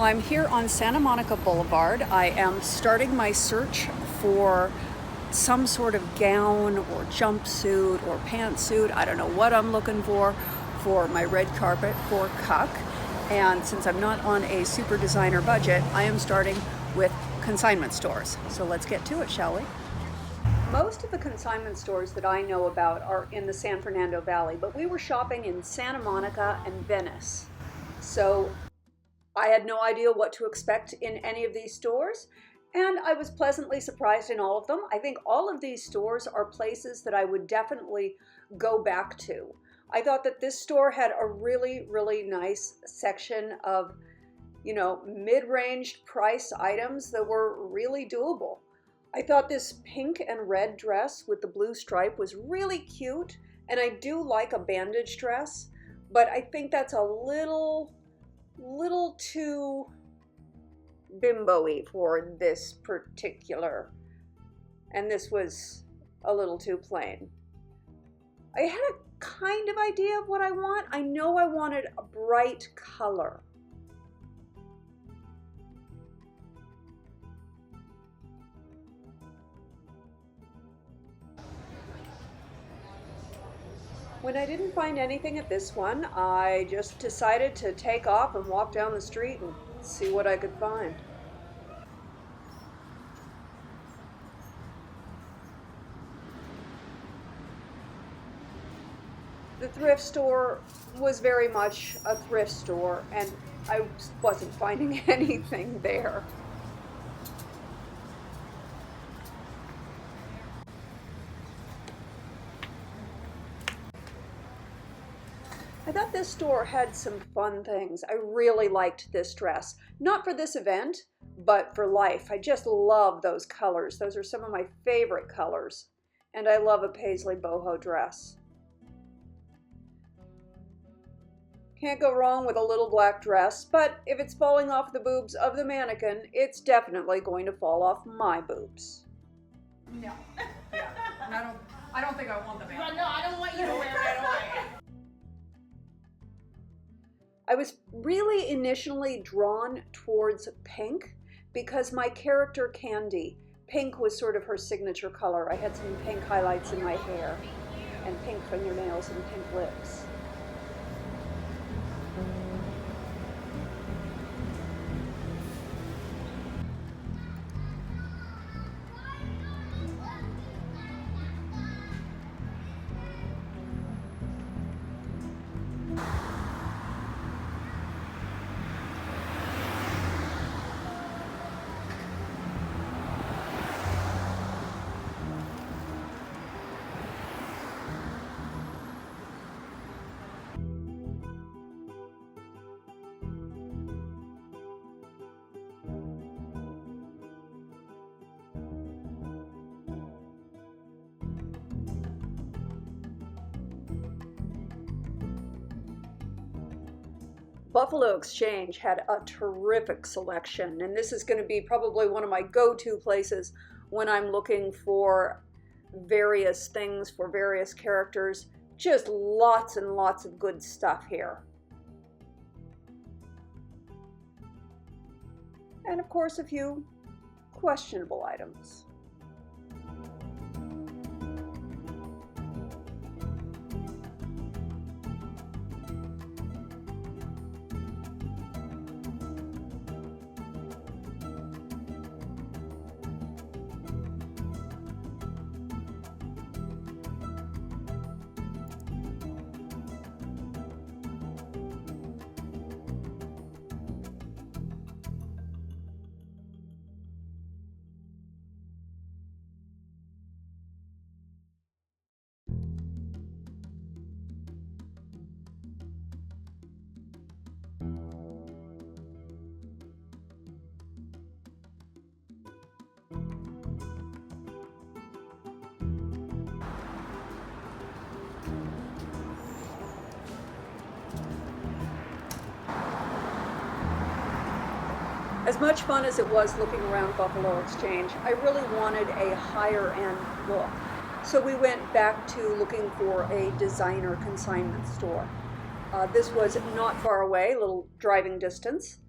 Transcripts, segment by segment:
Well, I'm here on Santa Monica Boulevard. I am starting my search for some sort of gown or jumpsuit or pantsuit. I don't know what I'm looking for my red carpet for Cuck. And since I'm not on a super designer budget, I am starting with consignment stores. So let's get to it, shall we? Most of the consignment stores that I know about are in the San Fernando Valley, but we were shopping in Santa Monica and Venice. So I had no idea what to expect in any of these stores, and I was pleasantly surprised in all of them. I think all of these stores are places that I would definitely go back to. I thought that this store had a really, really nice section of, mid-range price items that were really doable. I thought this pink and red dress with the blue stripe was really cute, and I do like a bandage dress, but I think that's a little too bimbo-y for this particular, and this was a little too plain. I had a kind of idea of what I want. I know I wanted a bright color. When I didn't find anything at this one, I just decided to take off and walk down the street and see what I could find. The thrift store was very much a thrift store, and I wasn't finding anything there. I thought this store had some fun things. I really liked this dress. Not for this event, but for life. I just love those colors. Those are some of my favorite colors. And I love a paisley boho dress. Can't go wrong with a little black dress, but if it's falling off the boobs of the mannequin, it's definitely going to fall off my boobs. No. Yeah. And I don't think I want the mannequin. No, I don't want you to wear it away. I was really initially drawn towards pink because my character Candy, pink was sort of her signature color. I had some pink highlights in my hair and pink fingernails and pink lips. Buffalo Exchange had a terrific selection, and this is going to be probably one of my go-to places when I'm looking for various things for various characters. Just lots and lots of good stuff here. And of course, a few questionable items. As much fun as it was looking around Buffalo Exchange, I really wanted a higher end look. So we went back to looking for a designer consignment store. This was not far away, a little driving distance.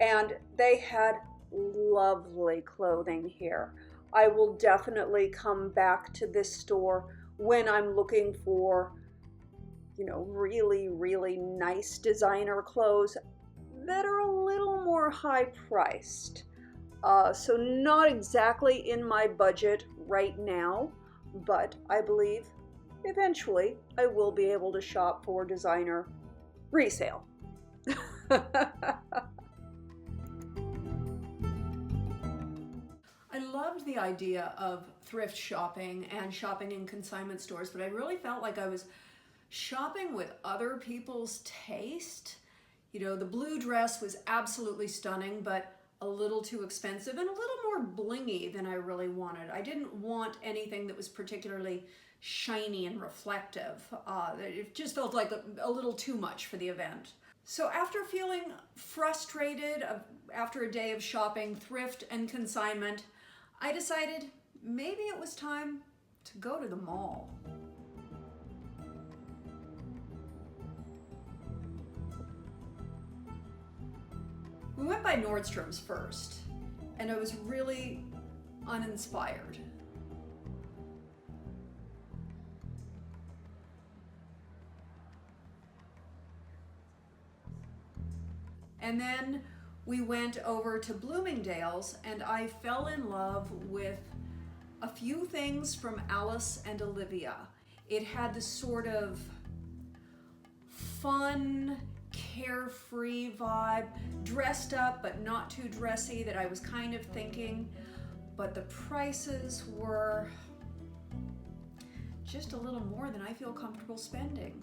and they had lovely clothing here. I will definitely come back to this store when I'm looking for, really, really nice designer clothes that are a little more high priced. So not exactly in my budget right now, but I believe eventually I will be able to shop for designer resale. I loved the idea of thrift shopping and shopping in consignment stores, but I really felt like I was shopping with other people's taste. The blue dress was absolutely stunning, but a little too expensive and a little more blingy than I really wanted. I didn't want anything that was particularly shiny and reflective. It just felt like a little too much for the event. So after feeling frustrated after a day of shopping thrift and consignment, I decided maybe it was time to go to the mall. We went by Nordstrom's first, and I was really uninspired. And then we went over to Bloomingdale's, and I fell in love with a few things from Alice and Olivia. It had this sort of fun, carefree vibe, dressed up but not too dressy that I was kind of thinking, but the prices were just a little more than I feel comfortable spending.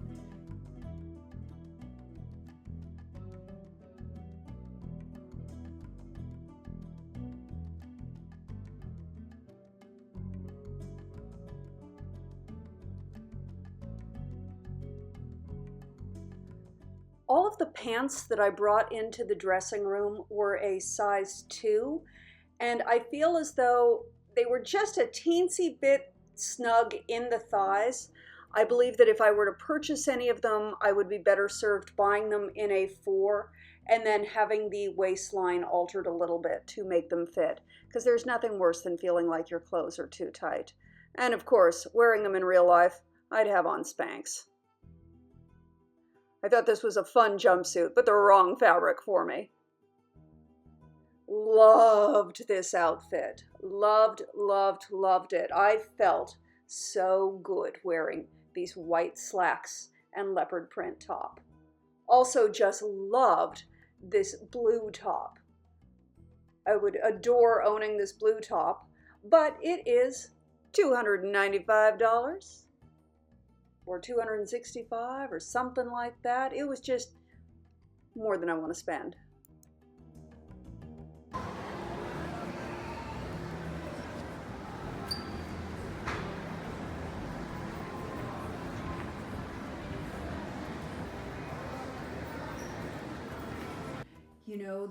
All of the pants that I brought into the dressing room were a size 2, and I feel as though they were just a teensy bit snug in the thighs. I believe that if I were to purchase any of them, I would be better served buying them in a 4 and then having the waistline altered a little bit to make them fit, because there's nothing worse than feeling like your clothes are too tight. And of course, wearing them in real life, I'd have on Spanx. I thought this was a fun jumpsuit, but the wrong fabric for me. Loved this outfit. Loved, loved, loved it. I felt so good wearing these white slacks and leopard print top. Also just loved this blue top. I would adore owning this blue top, but it is $295. Or $265 or something like that. It was just more than I want to spend.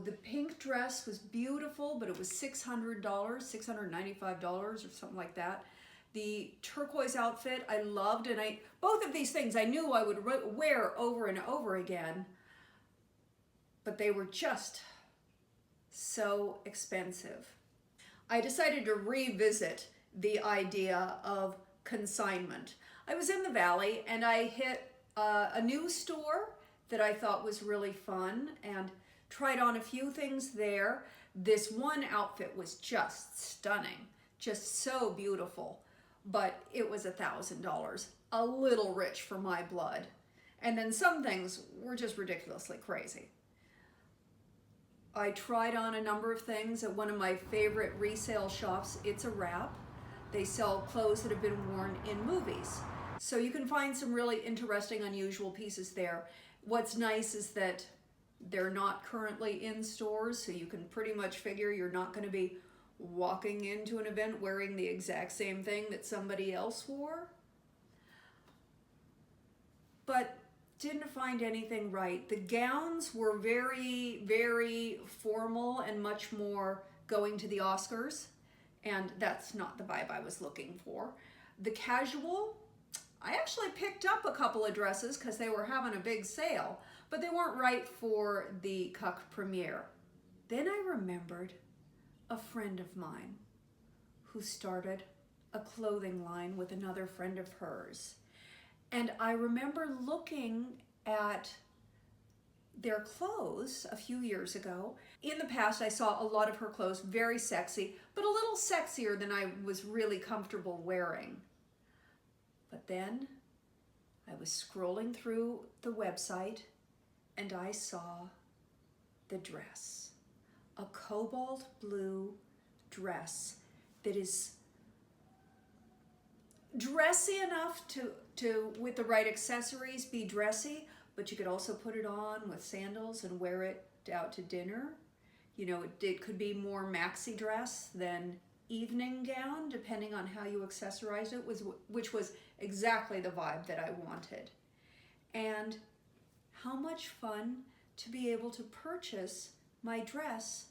The pink dress was beautiful, but it was $600, $695 or something like that. The turquoise outfit I loved, and both of these things I knew I would wear over and over again, but they were just so expensive. I decided to revisit the idea of consignment. I was in the Valley and I hit a new store that I thought was really fun and tried on a few things there. This one outfit was just stunning, just so beautiful. But it was $1,000, a little rich for my blood. And then some things were just ridiculously crazy. I tried on a number of things at one of my favorite resale shops. It's a Wrap. They sell clothes that have been worn in movies. So you can find some really interesting, unusual pieces there. What's nice is that they're not currently in stores, so you can pretty much figure you're not going to be walking into an event wearing the exact same thing that somebody else wore. But didn't find anything right. The gowns were very, very formal and much more going to the Oscars, and that's not the vibe I was looking for. The casual, I actually picked up a couple of dresses because they were having a big sale, but they weren't right for the Cuck premiere. Then I remembered a friend of mine who started a clothing line with another friend of hers. And I remember looking at their clothes a few years ago. In the past, I saw a lot of her clothes, very sexy, but a little sexier than I was really comfortable wearing. But then I was scrolling through the website and I saw the dress, a cobalt blue dress that is dressy enough to with the right accessories, be dressy, but you could also put it on with sandals and wear it out to dinner. You know, it could be more maxi dress than evening gown, depending on how you accessorize it, which was exactly the vibe that I wanted. And how much fun to be able to purchase my dress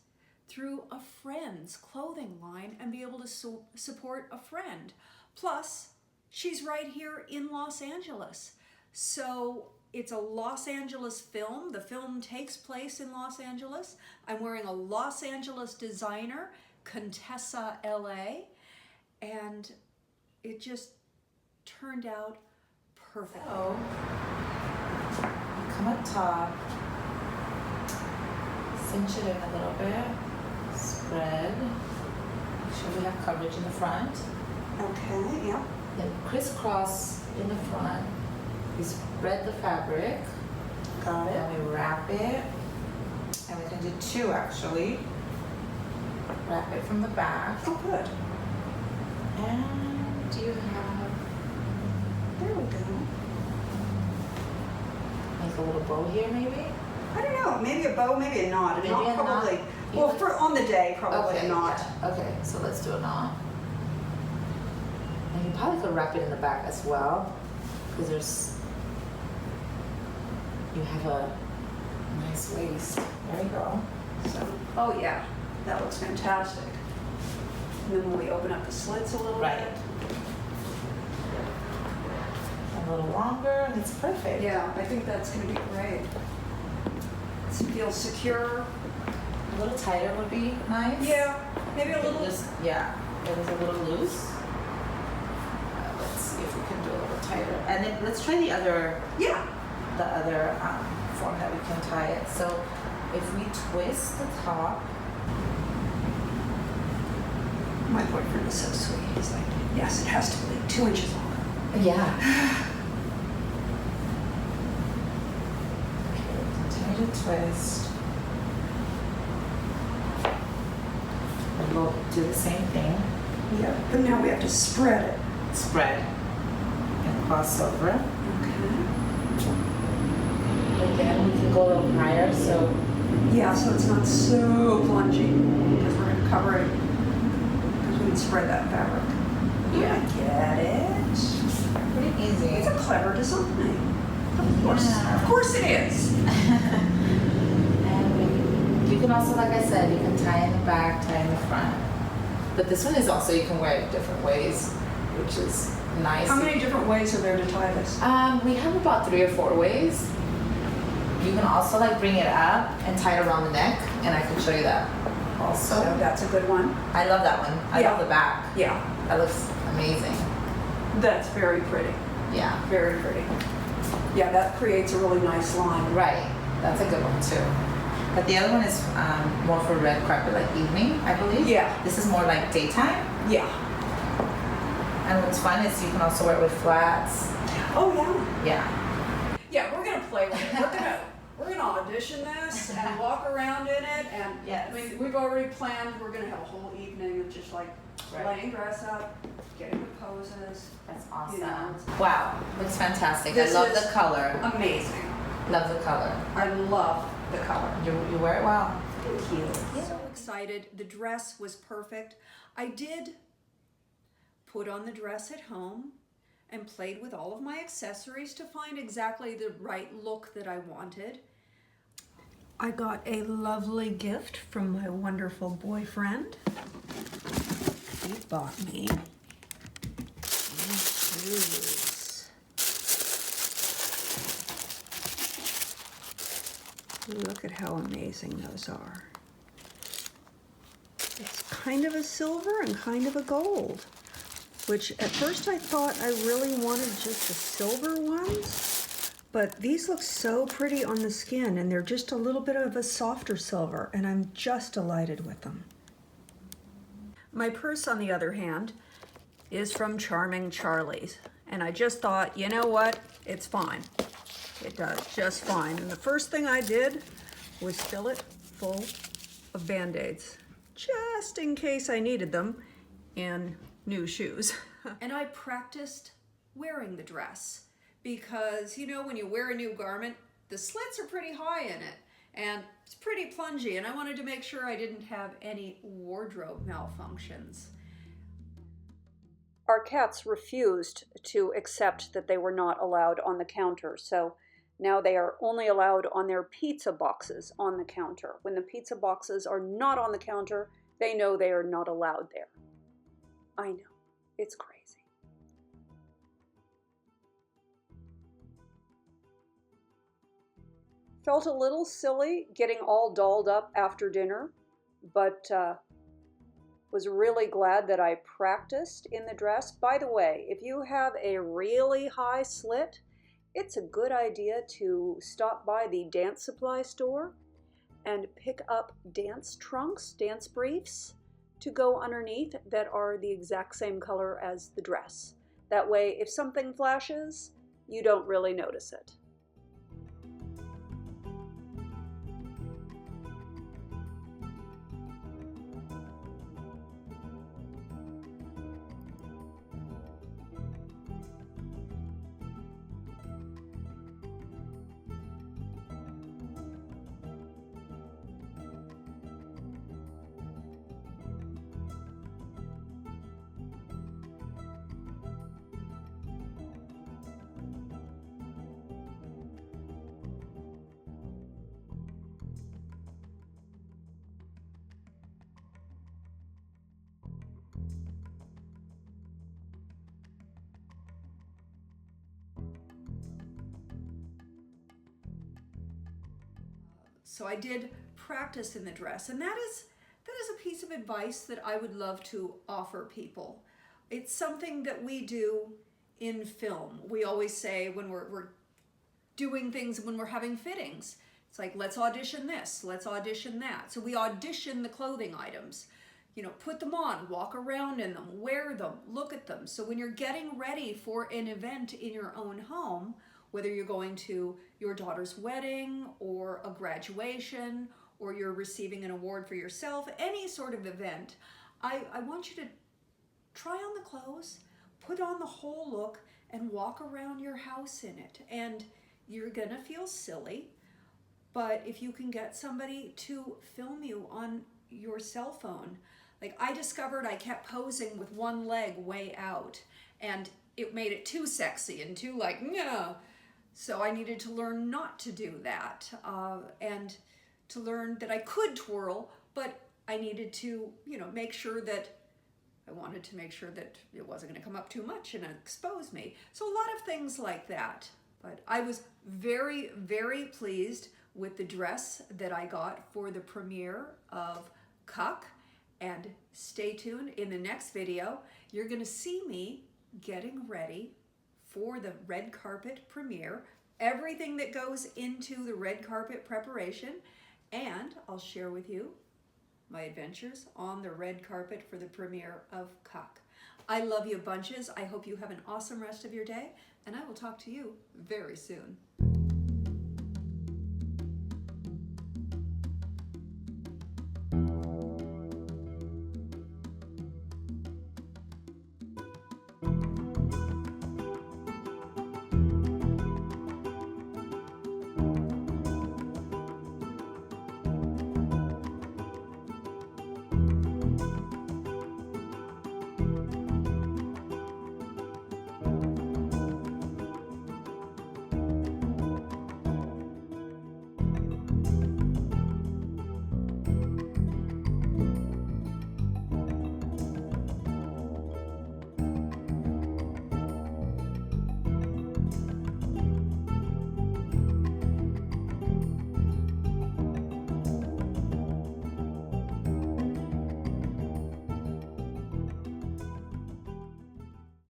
through a friend's clothing line and be able to support a friend. Plus, she's right here in Los Angeles. So it's a Los Angeles film. The film takes place in Los Angeles. I'm wearing a Los Angeles designer, Contessa LA, and it just turned out perfect. So, come up top, cinch it in a little bit, spread, make sure we have coverage in the front. Okay, yeah. Then crisscross in the front. We spread the fabric. Got it. Then we wrap it. And we can do two actually. Wrap it from the back. Oh, good. And you have, There we go. make a little bow here maybe? I don't know, maybe a bow, maybe a knot. Maybe a knot? Probably. You Well, like- for on the day, probably Okay, a knot. yeah. Okay, so let's do a knot. And you probably could wrap it in the back as well, because you have a nice waist. There you go. So, oh yeah, that looks fantastic. And then when we open up the slits a little Right. bit. A little longer, and it's perfect. Yeah, I think that's gonna be great. It feels secure. A little tighter would be nice. Yeah, maybe a little. Just, yeah, it was a little loose. Let's see if we can do a little tighter. And then let's try the other Yeah. form that we can tie it. So if we twist the top, My boyfriend is so sweet. He's like, yes, it has to be 2 inches long. yeah. Okay, continue to twist. And we'll do the same thing. Yeah, but now we have to spread it. Spread and cross over. Okay. Again, we can go a little higher, so Yeah, so it's not so plungy because we're gonna cover it because we can spread that fabric. Yeah. I get it. pretty easy. It's a clever design. Of course. Yeah. Of course it is. And you can also, like I said, you can tie in the back, tie in the front. But this one is also, you can wear it different ways, which is nice. How many different ways are there to tie this? We have about 3 or 4 ways. You can also like bring it up and tie it around the neck, and I can show you that also. So that's a good one. I love that one. I Yeah. love the back. Yeah, That looks amazing. that's very pretty. Yeah. Very pretty. Yeah, that creates a really nice line. Right. That's a good one too. But the other one is more for red carpet, like evening, I believe. Yeah. This is more like daytime. Yeah. And what's fun is you can also wear it with flats. Oh yeah. Yeah. Yeah, we're gonna play with it. We're gonna audition this and walk around in it, and Yes. I mean, we've already planned. We're gonna have a whole evening of just like Right. laying dress up, getting the poses. That's awesome. You know. Wow. Looks fantastic. This I love is the color. Amazing. Love the color. I love the color. You wear it well. Thank you. So excited. The dress was perfect. I did put on the dress at home and played with all of my accessories to find exactly the right look that I wanted. I got a lovely gift from my wonderful boyfriend. He bought me these shoes. Look at how amazing those are. kind of a silver and kind of a gold, which at first I thought I really wanted just the silver ones, but these look so pretty on the skin, and they're just a little bit of a softer silver, and I'm just delighted with them. My purse, on the other hand, is from Charming Charlie's, and I just thought, you know what, it's fine. It does just fine. And the first thing I did was fill it full of Band-Aids, just in case I needed them, and new shoes. And I practiced wearing the dress because, you know, when you wear a new garment, the slits are pretty high in it and it's pretty plungy, and I wanted to make sure I didn't have any wardrobe malfunctions. Our cats refused to accept that they were not allowed on the counter, so now they are only allowed on their pizza boxes on the counter. When the pizza boxes are not on the counter, they know they are not allowed there. I know, it's crazy. Felt a little silly getting all dolled up after dinner, but was really glad that I practiced in the dress. By the way, if you have a really high slit, it's a good idea to stop by the dance supply store and pick up dance trunks, dance briefs, to go underneath that are the exact same color as the dress. That way, if something flashes, you don't really notice it. So I did practice in the dress, and that is a piece of advice that I would love to offer people. It's something that we do in film. We always say when we're doing things, when we're having fittings, it's like, let's audition this, let's audition that. So we audition the clothing items, you know, put them on, walk around in them, wear them, look at them. So when you're getting ready for an event in your own home, whether you're going to your daughter's wedding or a graduation, or you're receiving an award for yourself, any sort of event, I want you to try on the clothes, put on the whole look, and walk around your house in it. And you're gonna feel silly, but if you can get somebody to film you on your cell phone, like I discovered I kept posing with one leg way out, and it made it too sexy and too like, no. So I needed to learn not to do that, and to learn that I could twirl, but I needed to, you know, make sure that I wanted to make sure that it wasn't going to come up too much and expose me. So a lot of things like that. But I was very, very pleased with the dress that I got for the premiere of Cuck. And stay tuned. In the next video, you're going to see me getting ready for the red carpet premiere, everything that goes into the red carpet preparation, and I'll share with you my adventures on the red carpet for the premiere of Cuck. I love you bunches. I hope you have an awesome rest of your day, and I will talk to you very soon.